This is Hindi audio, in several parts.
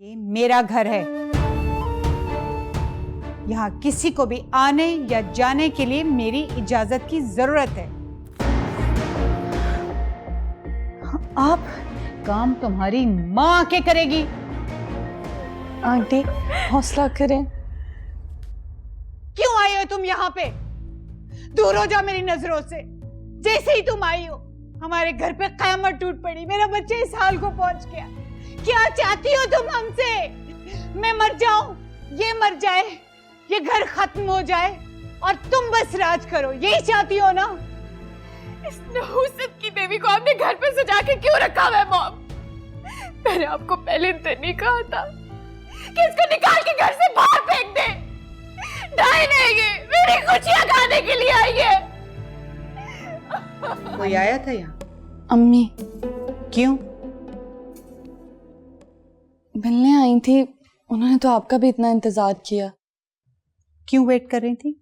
ये मेरा घर है। यहाँ किसी को भी आने या जाने के लिए मेरी इजाजत की जरूरत है। आप काम तुम्हारी माँ आके करेगी। आंटी हौसला करें। क्यों आई हो तुम यहाँ पे? दूर हो जाओ मेरी नजरों से। जैसे ही तुम आई हो हमारे घर पे कयामत टूट पड़ी। मेरा बच्चा इस हाल को पहुंच गया। क्या चाहती हो तुम हमसे? मैं मर जाऊं, ये मर जाए, ये घर खत्म हो जाए और तुम बस राज करो, यही चाहती हो ना? इस नहुसत की बेबी को आपने घर पे सजा के क्यों रखा है मॉम? मैंने आपको पहले दिन नहीं कहा था कि इसको निकाल के घर से बाहर फेंक दे। ढाई नहीं, ये मेरी खुशियां खाने के लिए आई है। कोई आया था यहाँ? अम्मी क्यों? मिलने आई थी, उन्होंने तो आपका भी इतना इंतजार किया। क्यों वेट कर रही थी?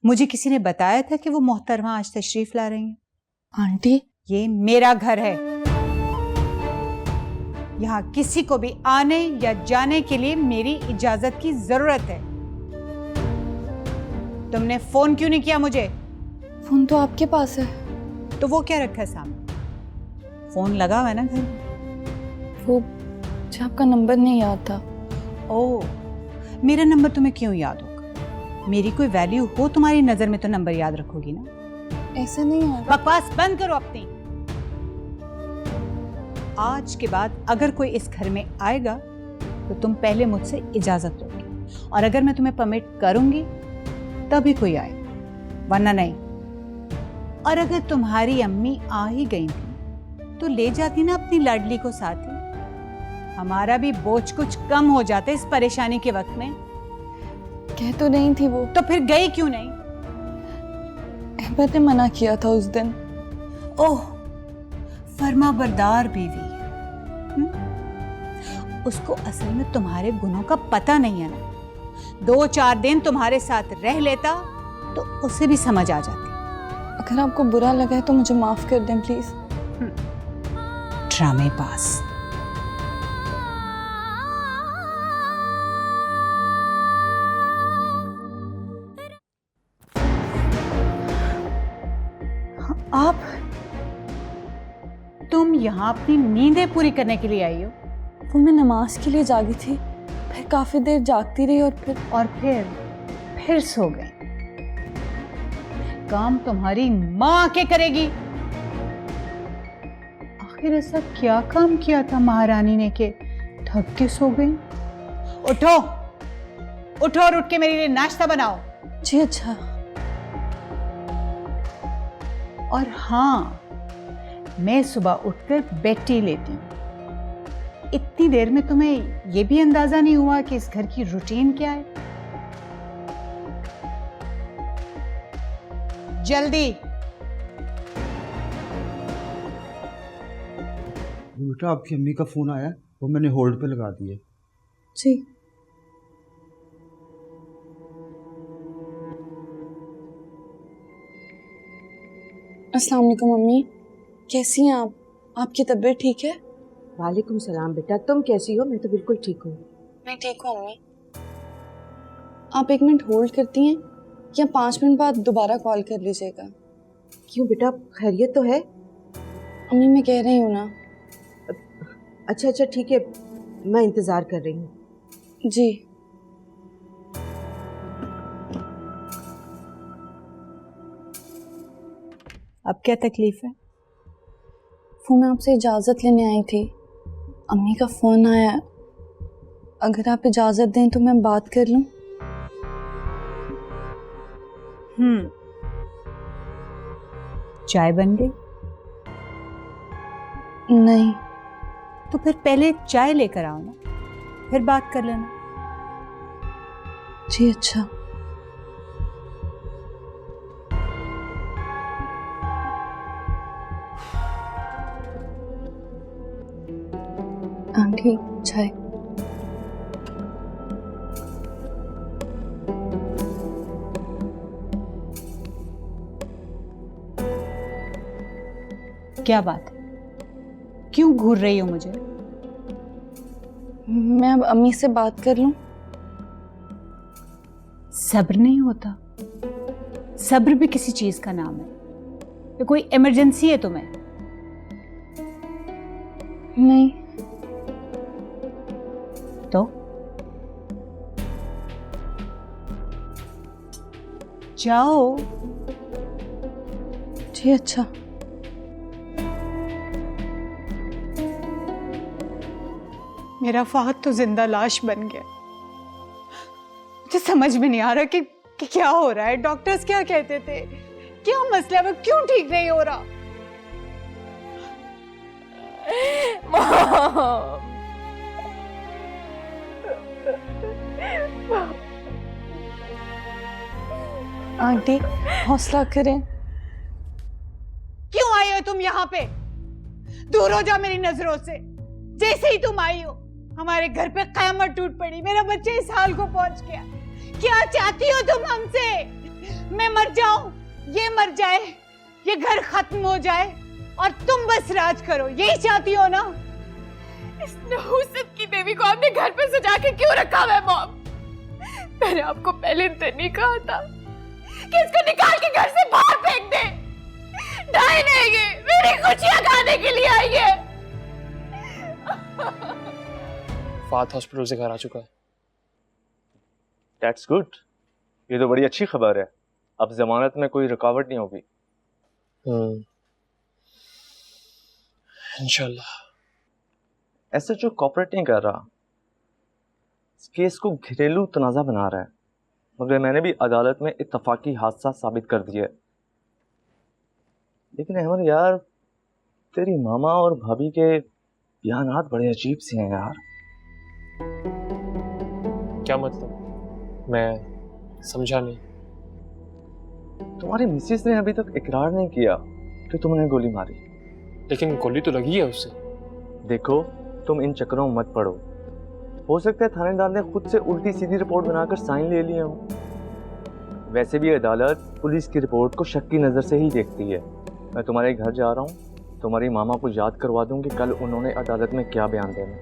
मुझे किसी ने बताया था कि वो मोहतरमा आज तशरीफ ला रही हैं। आंटी ये मेरा घर है। यहाँ किसी को भी आने या जाने के लिए मेरी इजाजत की जरूरत है। तुमने फोन क्यों नहीं किया मुझे? फोन तो आपके पास है। तो वो क्या रखा है सामने? फोन लगा हुआ है ना घर में। वो मुझे आपका नंबर नहीं याद था। ओह, मेरा नंबर तुम्हें क्यों याद होगा? मेरी कोई वैल्यू हो तुम्हारी नजर में तो नंबर याद रखोगी ना। ऐसा नहीं है। बकवास बंद करो अपनी। आज के बाद अगर कोई इस घर में आएगा तो तुम पहले मुझसे इजाजत दोगे, और अगर मैं तुम्हें परमिट करूंगी तभी कोई आएगा, वरना नहीं। और अगर तुम्हारी अम्मी आ ही गई थी तो ले जाती ना अपनी लाडली को साथ ही। हमारा भी बोझ कुछ कम हो जाता इस परेशानी के वक्त में। कह तो नहीं थी वो। तो फिर गई क्यों नहीं? अहमद ने मना किया था उस दिन। ओह, फर्मा बरदार बीवी। उसको असल में तुम्हारे गुनों का पता नहीं है ना। 2-4 दिन तुम्हारे साथ रह लेता तो उसे भी समझ आ जाती। अगर आपको बुरा लगा है तो मुझे माफ कर दें प्लीज। ड्रामे पास। आप, तुम यहाँ अपनी नींदें पूरी करने के लिए आई हो? वो मैं नमाज के लिए जागी थी, फिर काफी देर जागती रही और फिर सो गई। काम तुम्हारी माँ आके करेगी। आखिर ऐसा क्या काम किया था महारानी ने कि थक के सो गई? उठो उठो और उठ के मेरे लिए नाश्ता बनाओ। जी अच्छा। और हाँ, मैं सुबह उठकर बेड टी लेती हूँ। इतनी देर में तुम्हें यह भी अंदाजा नहीं हुआ कि इस घर की रूटीन क्या है? जल्दी। बेटा आपकी अम्मी का फोन आया, वो मैंने होल्ड पे लगा दिया। जी। अस्सलाम वालेकुम अम्मी, कैसी हैं आप? आपकी तबीयत ठीक है? वालेकुम सलाम बेटा, तुम कैसी हो? मैं तो बिल्कुल ठीक हूँ। मैं ठीक हूँ अम्मी। आप 1 मिनट होल्ड करती हैं या 5 मिनट बाद दोबारा कॉल कर लीजिएगा? क्यों बेटा, खैरियत तो है? अम्मी मैं कह रही हूँ ना। अच्छा ठीक है, मैं इंतजार कर रही हूँ। जी। अब क्या तकलीफ है? वो मैं आपसे इजाज़त लेने आई थी, अम्मी का फ़ोन आया। अगर आप इजाज़त दें तो मैं बात कर लूं? चाय बन गई? नहीं। तो फिर पहले चाय लेकर आओ ना, फिर बात कर लेना। जी अच्छा। आंटी चाय। क्या बात है? क्यों घूर रही हो मुझे? मैं अब अम्मी से बात कर लूं? सब्र नहीं होता? सब्र भी किसी चीज का नाम है। ये कोई इमरजेंसी है तुम्हें? नहीं। तो जाओ। जी अच्छा। मेरा फहद तो जिंदा लाश बन गया। मुझे समझ में नहीं आ रहा कि क्या हो रहा है। डॉक्टर्स क्या कहते थे? क्या मसला है? वो क्यों ठीक नहीं हो रहा? आंटी हौसला करें। क्यों आई हो तुम यहाँ पे? दूर हो जाओ मेरी नजरों से। जैसे ही तुम आई हो हमारे घर पे कयामत टूट पड़ी। मेरा बच्चा इस हाल को पहुंच गया। क्या चाहती हो तुम हमसे? मैं मर जाऊं, ये मर जाए, ये घर खत्म हो जाए और तुम बस राज करो, यही चाहती हो ना? इस नहुसत की बेबी को आपने घर पे सजा के क्यों रखा है मॉम? मैंने आपको पहले तो नहीं कहा था कि इसको निकाल के घर से बाहर फेंक दे। ढाई नहीं, ये मेरी खुशियां खाने के लिए आई है। फात हॉस्पिटल से घर आ चुका है। That's good. ये तो बड़ी अच्छी खबर है। अब जमानत में कोई रुकावट नहीं होगी। इंशाल्लाह। SHO कॉपरेट नहीं कर रहा, इस केस को घरेलू तनाज़ा बना रहा है, मगर मैंने भी अदालत में इत्तफाकी हादसा साबित कर दिया है। लेकिन अहमद यार, तेरी मामा और भाभी के बयानात बड़े अजीब से हैं यार। क्या मतलब? मैं समझा नहीं। तुम्हारी मिसेस ने अभी तक इकरार नहीं किया कि तुमने गोली मारी। लेकिन गोली तो लगी है उससे। देखो, तुम इन चक्करों में मत पड़ो। हो सकता है थानेदार ने खुद से उल्टी सीधी रिपोर्ट बनाकर साइन ले लिए हों। वैसे भी अदालत पुलिस की रिपोर्ट को शक की नज़र से ही देखती है। मैं तुम्हारे घर जा रहा हूँ, तुम्हारी मामा को याद करवा दूँ कि कल उन्होंने अदालत में क्या बयान देना।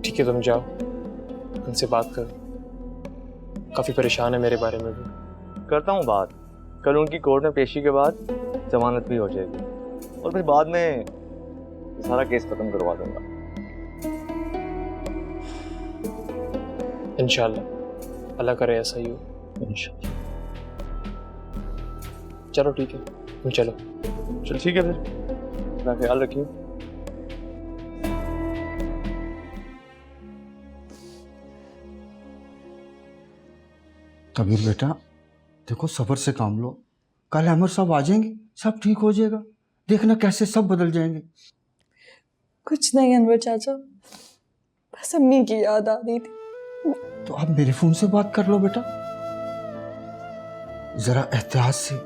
ठीक है, तुम जाओ, उनसे बात करो। काफ़ी परेशान है मेरे बारे में भी। करता हूँ बात। कल उनकी कोर्ट में पेशी के बाद जमानत भी हो जाएगी और फिर बाद में सारा केस खत्म करवा दूंगा। इंशाल्लाह, अल्लाह करे ऐसा ही हो। इंशाल्लाह। चलो ठीक है, तुम चलो। चल ठीक है, फिर अपना ख्याल रखिए। कबीर बेटा, देखो सब्र से काम लो। कल अहमद साहब आ जाएंगे, सब ठीक हो जाएगा। देखना कैसे सब बदल जाएंगे। कुछ नहीं अनवर चाचा, बस अम्मी की याद आ रही थी। तो आप मेरे फोन से बात कर लो बेटा, जरा एहतियात से,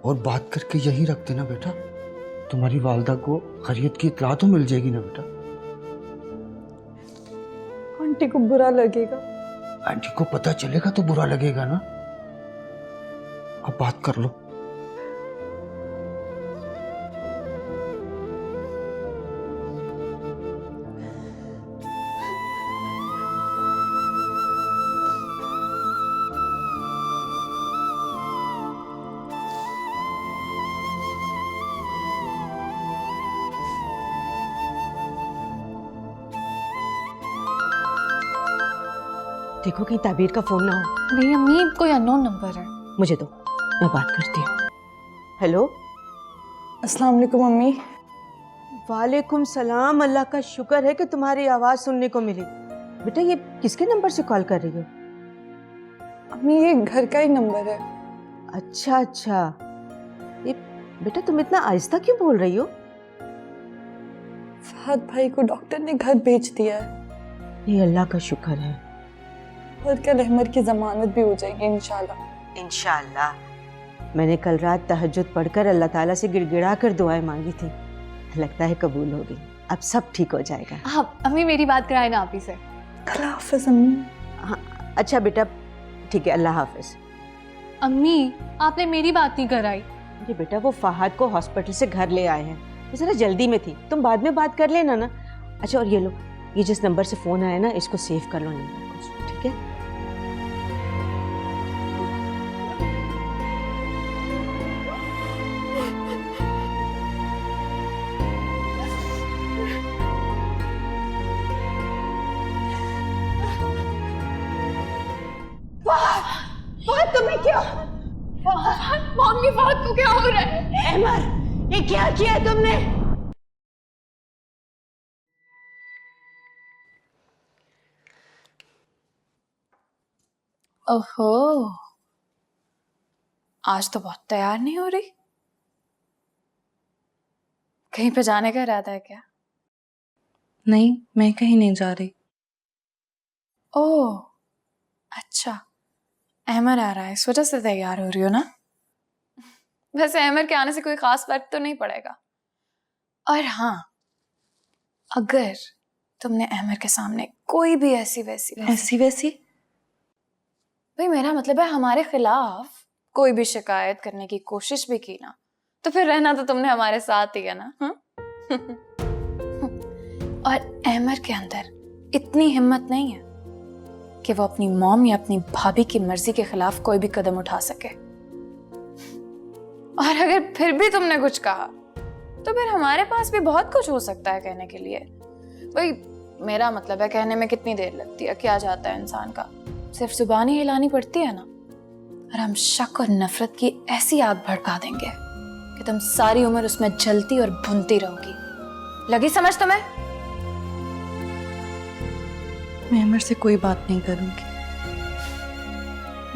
और बात करके यही रख देना बेटा। तुम्हारी वालदा को खैरियत की इत्तला तो मिल जाएगी ना बेटा। आंटी को बुरा लगेगा। आंटी को पता चलेगा तो बुरा लगेगा ना। अब बात कर लो। देखो कहीं ताबीर का फोन ना हो। नहीं अम्मी, कोई अननोन नंबर है। मुझे दो, मैं बात करती हूँ। हेलो। अस्सलाम वालेकुम अम्मी। वालेकुम सलाम। अल्लाह का शुक्र है कि तुम्हारी आवाज़ सुनने को मिली। बेटा ये किसके नंबर से कॉल कर रही हो? अम्मी ये घर का ही नंबर है। अच्छा अच्छा। ये बेटा तुम इतना आहिस्ता क्यों बोल रही हो? फहद भाई को डॉक्टर ने घर भेज दिया है। ये अल्लाह का शुक्र है। और कल अहमद की जमानत भी हो जाएगी इंशाल्लाह। इंशाल्लाह। मैंने कल रात तहज्जुद पढ़कर अल्लाह ताला से गिड़गिड़ा कर दुआएं मांगी थी, लगता है कबूल हो गई। अब सब ठीक हो जाएगा। हाँ अम्मी, मेरी बात कराए ना आप ही से। अल्लाह हाफिज अम्मी। हाँ अच्छा बेटा, ठीक है, अल्लाह हाफिज। अम्मी आपने मेरी बात नहीं कराई। अरे बेटा वो फहद को हॉस्पिटल से घर ले आए हैं, वो जरा जल्दी में थी, तुम बाद में बात कर लेना ना। अच्छा, और ये लो, ये जिस नंबर से फ़ोन आया ना, इसको सेव कर लो नंबर को, ठीक है? तुम्हें क्या मम्मी बहुत को क्या हो रहा है? अहमद, ये क्या किया तुमने? ओहो, आज तो बहुत तैयार नहीं हो रही। कहीं पे जाने का इरादा है क्या? नहीं, मैं कहीं नहीं जा रही। ओह अच्छा, अहमर आ रहा है, इस वजह से तैयार हो रही हो ना? वैसे अहमर के आने से कोई खास फर्क तो नहीं पड़ेगा। और हाँ, अगर तुमने अहमर के सामने कोई भी ऐसी वैसी भाई मेरा मतलब है हमारे खिलाफ कोई भी शिकायत करने की कोशिश भी की ना, तो फिर रहना तो तुमने हमारे साथ ही है ना। और अहमर के अंदर इतनी हिम्मत नहीं है कि वो अपनी मॉम या अपनी भाभी की मर्जी के खिलाफ कोई भी कदम उठा सके। और अगर फिर भी तुमने कुछ कहा तो फिर हमारे पास भी बहुत कुछ हो सकता है कहने के लिए। भाई मेरा मतलब है कहने में कितनी देर लगती है, क्या जाता है इंसान का, सिर्फ जुबान ही हिलानी पड़ती है ना। और हम शक और नफरत की ऐसी आग भड़का देंगे कि तुम सारी उम्र उसमें जलती और भुनती रहोगी। लगी समझ तुम्हें? मैं अमर से कोई बात नहीं करूंगी।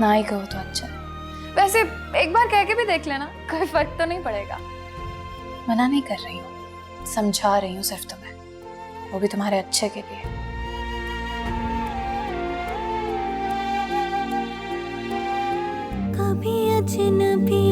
ना ही कहो तो अच्छा है। वैसे एक बार कह के भी देख लेना, कोई फर्क तो नहीं पड़ेगा। मना नहीं कर रही हूँ, समझा रही हूँ सिर्फ तुम्हें, वो भी तुम्हारे अच्छे के लिए। कभी अजनबी